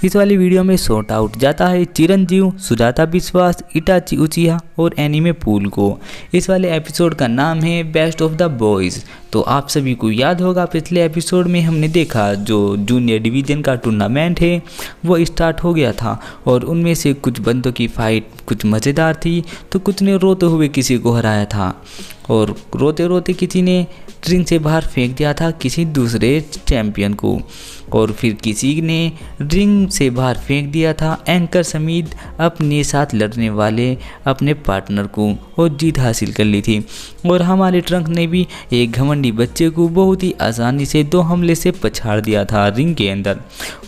इस वाली वीडियो में शॉर्ट आउट जाता है चिरंजीव, सुजाता विश्वास, इटाची उचिहा और एनीमे पूल को। इस वाले एपिसोड का नाम है बेस्ट ऑफ द बॉयज़। तो आप सभी को याद होगा पिछले एपिसोड में हमने देखा जो जूनियर डिवीज़न का टूर्नामेंट है वो स्टार्ट हो गया था और उनमें से कुछ बंदों की फाइट कुछ मज़ेदार थी तो कुछ ने रोते हुए किसी को हराया था और रोते रोते किसी ने रिंग से बाहर फेंक दिया था किसी दूसरे चैंपियन को और फिर किसी ने रिंग से बाहर फेंक दिया था एंकर समीत अपने साथ लड़ने वाले अपने पार्टनर को और जीत हासिल कर ली थी। और हमारे ट्रंक ने भी एक घमंडी बच्चे को बहुत ही आसानी से 2 हमले से पछाड़ दिया था रिंग के अंदर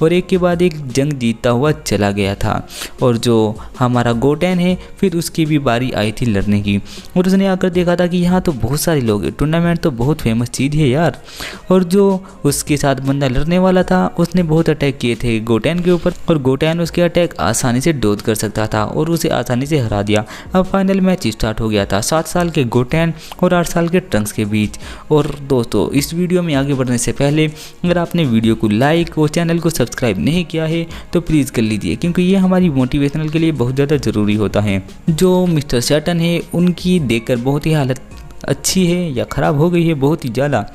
और एक के बाद एक जंग जीतता हुआ चला गया था। और जो हमारा गोटेन है फिर उसकी भी बारी आई थी लड़ने की और उसने आकर देखा था कि यहाँ तो बहुत सारे लोग हैं, टूर्नामेंट तो बहुत फेमस चीज़ है यार। और जो उसके साथ बंदा लड़ने वाला था उसने बहुत अटैक किए थे गोटेन के ऊपर और गोटेन उसके अटैक आसानी से डोज कर सकता था और उसे आसानी से हरा दिया। अब फाइनल मैच स्टार्ट हो गया था 7 साल के गोटेन और 8 साल के ट्रंक्स के बीच। और दोस्तों इस वीडियो में आगे बढ़ने से पहले अगर आपने वीडियो को लाइक और चैनल को सब्सक्राइब नहीं किया है तो प्लीज़ कर लीजिए क्योंकि ये हमारी मोटिवेशनल के लिए बहुत ज़्यादा ज़रूरी होता है। जो मिस्टर सैटन है उनकी देखकर बहुत ही हालत अच्छी है या ख़राब हो गई है बहुत ही ज़्यादा।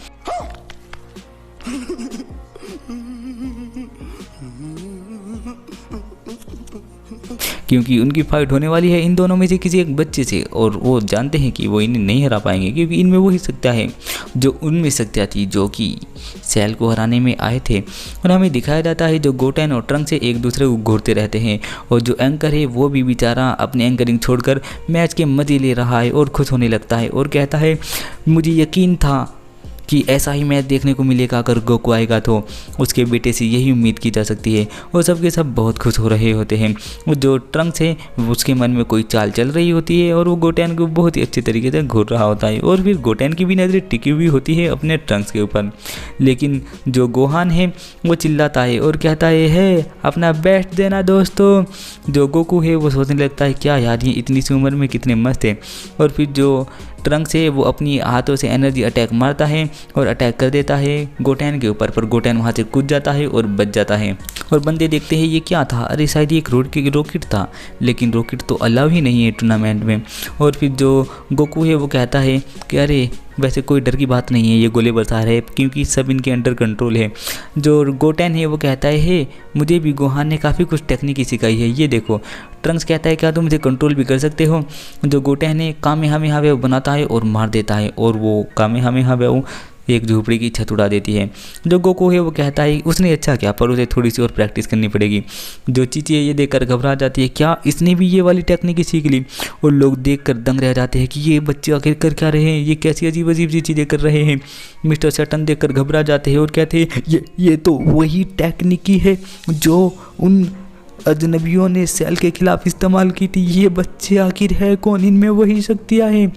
क्योंकि उनकी फाइट होने वाली है इन दोनों में से किसी एक बच्चे से और वो जानते हैं कि वो इन्हें नहीं हरा पाएंगे क्योंकि इनमें वही शक्तियाँ है जो उनमें शक्तियाँ थी जो कि सेल को हराने में आए थे। और हमें दिखाया जाता है जो गोटेन और ट्रंक से एक दूसरे को घूरते रहते हैं और जो एंकर है वो भी बेचारा अपने एंकरिंग छोड़कर मैच के मज़े ले रहा है और खुश होने लगता है और कहता है मुझे यकीन था कि ऐसा ही मैच देखने को मिलेगा अगर गोकू आएगा तो उसके बेटे से यही उम्मीद की जा सकती है। और सबके सब बहुत खुश हो रहे होते हैं और जो ट्रंक्स है उसके मन में कोई चाल चल रही होती है और वो गोटेन को बहुत ही अच्छे तरीके से घूर रहा होता है और फिर गोटेन की भी नज़रें टिकी हुई होती है अपने ट्रंक्स के ऊपर। लेकिन जो गोहान है वो चिल्लाता है और कहता है अपना बेस्ट देना दोस्तों। जो गोकू है वो सोचने लगता है क्या यार ये इतनी सी उम्र में कितने मस्त है। और फिर जो ट्रंक से वो अपनी हाथों से एनर्जी अटैक मारता है और अटैक कर देता है गोटेन के ऊपर पर गोटेन वहाँ से कूद जाता है और बच जाता है। और बंदे देखते हैं ये क्या था, अरे शायद ये एक रॉकेट था लेकिन रॉकेट तो अलाउ ही नहीं है टूर्नामेंट में। और फिर जो गोकू है वो कहता है कि अरे वैसे कोई डर की बात नहीं है ये गोले बरसा रहे क्योंकि सब इनके अंडर कंट्रोल है। जो गोटेन है वो कहता है मुझे भी गोहान ने काफ़ी कुछ टेक्निक सिखाई है ये देखो। ट्रंक्स कहता है क्या तुम मुझे कंट्रोल भी कर सकते हो। जो गोटेन है कामेहामेहा बनाता है और मार देता है और वो कामेहामेहा एक झोपड़ी की छत उड़ा देती है। जो गोकू है वो कहता है उसने अच्छा किया पर उसे थोड़ी सी और प्रैक्टिस करनी पड़ेगी। जो चीची है ये देखकर घबरा जाती है क्या इसने भी ये वाली टेक्निक सीख ली। और लोग देखकर दंग रह जाते हैं कि ये बच्चे आखिर कर क्या रहे हैं, ये कैसी अजीब अजीब सी चीज़ें कर रहे हैं। मिस्टर सैटन देखकर घबरा जाते हैं और कहते हैं ये तो वही टेक्निक ही है जो उन अजनबियों ने सेल के खिलाफ इस्तेमाल की थी। ये बच्चे आखिर है कौन, इनमें वही शक्तियाँ हैं।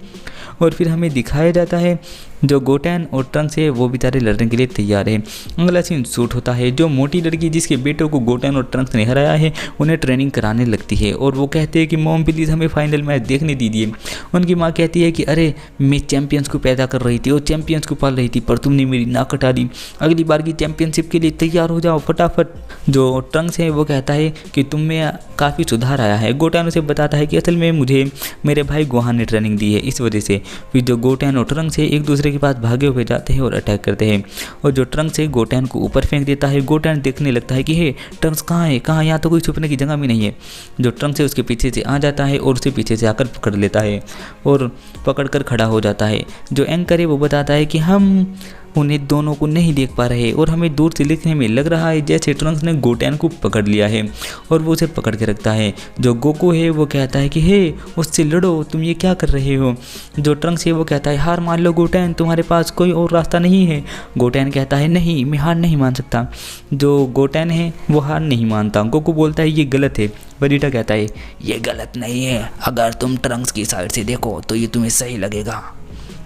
और फिर हमें दिखाया जाता है जो गोटेन और ट्रंक्स है वो बेचारे लड़ने के लिए तैयार है। अगला सीन शूट होता है जो मोटी लड़की जिसके बेटों को गोटेन और ट्रंक्स ने हराया है उन्हें ट्रेनिंग कराने लगती है और वो कहते हैं कि मॉम प्लीज़ हमें फाइनल मैच देखने दीजिए। उनकी माँ कहती है कि अरे मैं चैंपियंस को पैदा कर रही थी और चैंपियंस को पाल रही थी पर तुमने मेरी नाक कटा दी, अगली बार की चैंपियनशिप के लिए तैयार हो जाओ फटाफट। जो ट्रंक्स है वो कहता है कि तुम में काफ़ी सुधार आया है। गोटेन उसे बताता है कि असल में मुझे मेरे भाई गोहान ने ट्रेनिंग दी है इस वजह से। फिर जो गोटेन और ट्रंक्स है एक दूसरे के पास भागे हुए जाते हैं और अटैक करते हैं और जो ट्रंक्स है गोटेन को ऊपर फेंक देता है। गोटेन देखने लगता है कि हे ट्रंक्स कहाँ है, कहाँ, यहाँ तो कोई छुपने की जगह भी नहीं है। जो ट्रंक्स है उसके पीछे से आ जाता है और उसे पीछे से आकर पकड़ लेता है और पकड़कर खड़ा हो जाता है। जो एंकर है वो बताता है कि हम उन्हें दोनों को नहीं देख पा रहे और हमें दूर से देखने में लग रहा है जैसे ट्रंक्स ने गोटेन को पकड़ लिया है और वो उसे पकड़ के रखता है। जो गोकू है वो कहता है कि हे उससे लड़ो, तुम ये क्या कर रहे हो। जो ट्रंक्स है वो कहता है हार मान लो गोटेन, तुम्हारे पास कोई और रास्ता नहीं है। गोटेन कहता है नहीं मैं हार नहीं मान सकता। जो गोटेन है वो हार नहीं मानता। गोकू बोलता है ये गलत है। वेजिटा कहता है ये गलत नहीं है, अगर तुम ट्रंक्स की साइड से देखो तो ये तुम्हें सही लगेगा।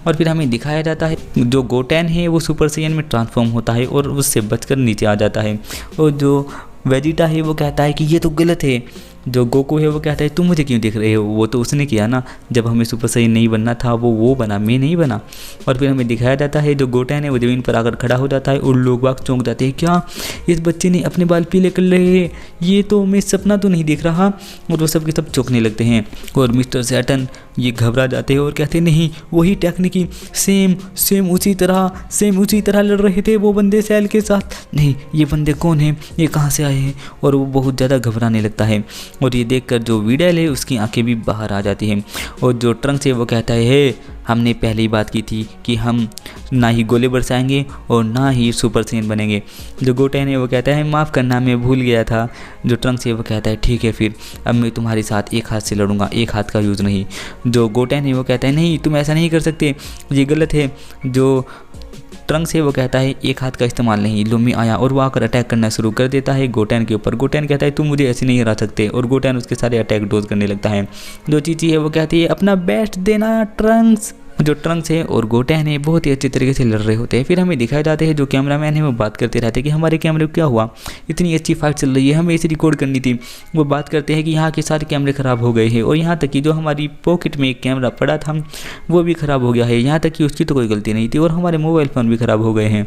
और फिर हमें दिखाया जाता है जो गोटेन है वो सुपर साइयन में ट्रांसफॉर्म होता है और उससे बचकर नीचे आ जाता है। और जो वेजिटा है वो कहता है कि ये तो गलत है, जो गोकू है वो कहता है तुम मुझे क्यों देख रहे हो, वो तो उसने किया ना, जब हमें सुपर सैयन नहीं बनना था वो बना, मैं नहीं बना। और फिर हमें दिखाया जाता है जो गोटेन है वो ज़मीन पर आकर खड़ा हो जाता है और लोग बाग चौंक जाते हैं, क्या इस बच्चे ने अपने बाल पीले कर लिए हैं, ये तो मैं सपना तो नहीं देख रहा। और वो सब के सब चौंकने लगते हैं और मिस्टर सैटर्न ये घबरा जाते हैं और कहते हैं नहीं वही टेक्निकी सेम उसी तरह लड़ रहे थे वो बंदे सेल के साथ, नहीं ये बंदे कौन हैं, ये कहाँ से आए हैं। और वो बहुत ज़्यादा घबराने लगता है और ये देखकर जो वीडेल है उसकी आंखें भी बाहर आ जाती हैं। और जो ट्रंक्स है वो कहता है हमने पहले ही बात की थी कि हम ना ही गोले बरसाएंगे और ना ही सुपर सैयन बनेंगे। जो गोटेन है वो कहता है माफ़ करना मैं भूल गया था। जो ट्रंक्स है वो कहता है ठीक है फिर अब मैं तुम्हारे साथ एक हाथ से लड़ूंगा, एक हाथ का यूज़ नहीं। जो गोटेन है वो कहता है नहीं तुम ऐसा नहीं कर सकते, ये गलत है। जो ट्रंक्स है वो कहता है एक हाथ का इस्तेमाल नहीं। लुम्मी आया और वो आकर अटैक करना शुरू कर देता है गोटेन के ऊपर। गोटेन कहता है तुम मुझे ऐसे नहीं हरा सकते और गोटेन उसके सारे अटैक डोज करने लगता है। जो चीची है वो कहती है अपना बेस्ट देना ट्रंक्स। जो ट्रंक्स है और गोटेन है बहुत ही अच्छे तरीके से लड़ रहे होते हैं। फिर हमें दिखाए जाते हैं जो कैमरामैन है वो बात करते रहते हैं कि हमारे कैमरे को क्या हुआ, इतनी अच्छी फाइट चल रही है, हमें इसे रिकॉर्ड करनी थी। वो बात करते हैं कि यहाँ के सारे कैमरे ख़राब हो गए हैं और यहाँ तक कि जो हमारी पॉकेट में एक कैमरा पड़ा था वो भी ख़राब हो गया है, यहाँ तक कि उसकी तो कोई गलती नहीं थी और हमारे मोबाइल फ़ोन भी ख़राब हो गए हैं।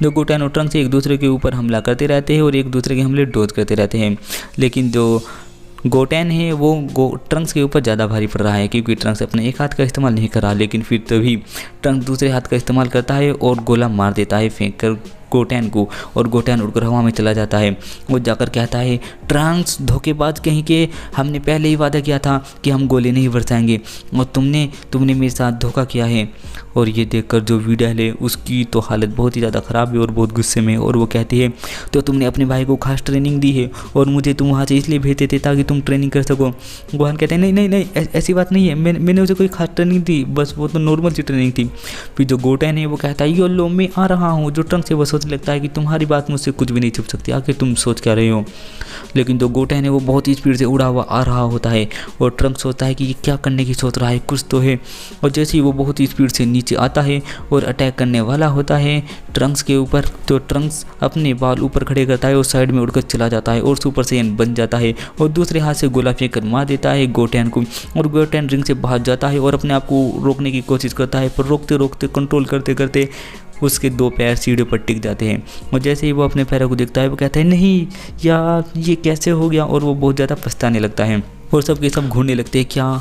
जो गोटेन और ट्रंक्स एक दूसरे के ऊपर हमला करते रहते हैं और एक दूसरे के हमले डोज करते रहते हैं, लेकिन जो गोटेन है वो ट्रंक्स के ऊपर ज़्यादा भारी पड़ रहा है क्योंकि ट्रंक्स अपने एक हाथ का इस्तेमाल नहीं कर रहा। लेकिन फिर तभी ट्रंक्स दूसरे हाथ का इस्तेमाल करता है और गोला मार देता है फेंक कर गोटेन को और गोटेन उड़कर हवा में चला जाता है। वो जाकर कहता है ट्रंक्स धोखेबाज कहीं के, हमने पहले ही वादा किया था कि हम गोले नहीं बरसाएंगे और तुमने मेरे साथ धोखा किया है। और ये देखकर जो वीडेल है उसकी तो हालत बहुत ही ज़्यादा ख़राब है और बहुत गुस्से में, और वो कहती है तो तुमने अपने भाई को खास ट्रेनिंग दी है और मुझे तुम वहाँ से इसलिए भेजते थे ताकि तुम ट्रेनिंग कर सको। गोहान कहते हैं नहीं ऐसी बात नहीं है, मैंने उसे कोई खास ट्रेनिंग दी, बस वो तो नॉर्मल सी ट्रेनिंग थी। फिर जो गोटेन है वो कहता है यो लो मैं आ रहा हूँ। जो ट्रंक्स है वो सोचने लगता है कि तुम्हारी बात मुझसे कुछ भी नहीं छुप सकती, आखिर तुम सोच क्या रहे हो। लेकिन जो गोटेन है वो बहुत ही स्पीड से उड़ा हुआ आ रहा होता है और ट्रंक्स सोचता है कि ये क्या करने की सोच रहा है, कुछ तो है। और जैसे ही वो बहुत ही स्पीड से नीचे आता है और अटैक करने वाला होता है ट्रंक्स के ऊपर, तो ट्रंक्स अपने बाल ऊपर खड़े करता है और साइड में उड़कर चला जाता है और सुपर सैयन बन जाता है और दूसरे हाथ से गोला फेंक कर मार देता है गोटेन को। और गोटेन रिंग से बाहर जाता है और अपने आप को रोकने की कोशिश करता है, पर रोकते रोकते कंट्रोल करते करते उसके 2 पैर सीढ़े पर टिक जाते हैं। और जैसे ही वो अपने पैरों को देखता है वो कहता है नहीं यार ये कैसे हो गया, और वो बहुत ज़्यादा पछताने लगता है। और सब के सब घूरने लगते हैं, क्या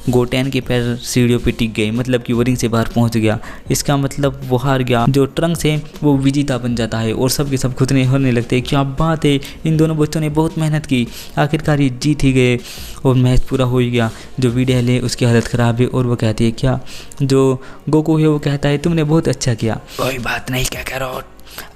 गोटेन के पैर सीढ़ियों पे टिक गए, मतलब कि वो रिंग से बाहर पहुंच गया, इसका मतलब वो हार गया। जो ट्रंक्स है वो विजेता बन जाता है और सब के सब खुद होने लगते हैं, क्या बात है, इन दोनों बच्चों ने बहुत मेहनत की, आखिरकार ये जीत ही गए और मैच पूरा हो ही गया। जो वीडेल है उसकी हालत ख़राब है और वो कहती है क्या, जो गोकू है वो कहता है तुमने बहुत अच्छा किया। कोई बात नहीं काकारोट,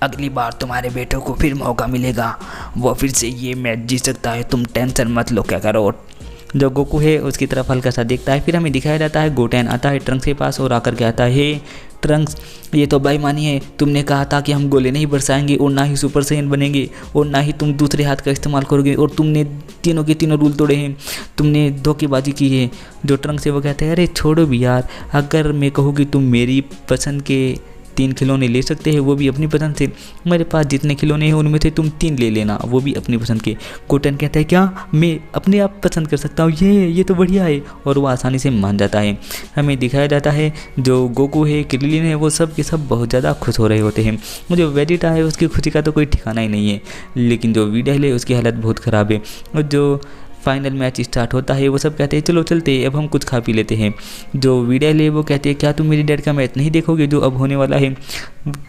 अगली बार तुम्हारे बेटों को फिर मौका मिलेगा, वो फिर से ये मैच जीत सकता है, तुम टेंशन मत लो काकारोट। जो गोकू है उसकी तरफ हल्का सा देखता है। फिर हमें दिखाया जाता है गोटेन आता है ट्रंक्स के पास और आकर कहता है ट्रंक्स ये तो बेईमानी है, तुमने कहा था कि हम गोले नहीं बरसाएंगे और ना ही सुपर सैयन बनेंगे और ना ही तुम दूसरे हाथ का इस्तेमाल करोगे, और तुमने तीनों के तीनों रूल तोड़े हैं, तुमने धोखेबाजी की है। जो ट्रंक्स है वो कहते हैं अरे छोड़ो भी यार, अगर मैं कहूँ कि तुम मेरी पसंद के 3 खिलौने ले सकते हैं वो भी अपनी पसंद से, मेरे पास जितने खिलौने हैं उनमें से तुम 3 ले लेना वो भी अपनी पसंद के। गोटेन कहता है क्या मैं अपने आप पसंद कर सकता हूँ, ये तो बढ़िया है, और वो आसानी से मान जाता है। हमें दिखाया जाता है जो गोकू है क्रिलिन है वो सब के सब बहुत ज़्यादा खुश हो रहे होते हैं। जो वेजिटा है उसकी खुशी का तो कोई ठिकाना ही नहीं है, लेकिन जो वीडेल है उसकी हालत बहुत ख़राब है। और जो फाइनल मैच स्टार्ट होता है वो सब कहते हैं चलो चलते अब हम कुछ खा पी लेते हैं। जो वीडेल है वो कहते हैं क्या तुम मेरी डैड का मैच नहीं देखोगे जो अब होने वाला है।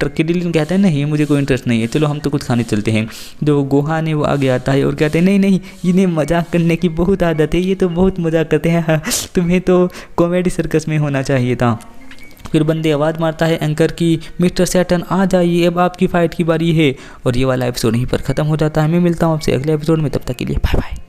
क्रिलिन कहता है नहीं मुझे कोई इंटरेस्ट नहीं है, चलो हम तो कुछ खाने चलते हैं। जो गोहान है वो आगे आता है और कहते हैं नहीं इन्हें मजाक करने की बहुत आदत है, ये तो बहुत मजाक करते हैं, तुम्हें तो कॉमेडी सर्कस में होना चाहिए था। फिर बंदे आवाज़ मारता है एंकर की मिस्टर सैटर्न आ जाइए अब आपकी फ़ाइट की बारी है। और ये वाला एपिसोड यहीं पर ख़त्म हो जाता है। मैं मिलता हूँ आपसे अगले एपिसोड में, तब तक के लिए बाय बाय।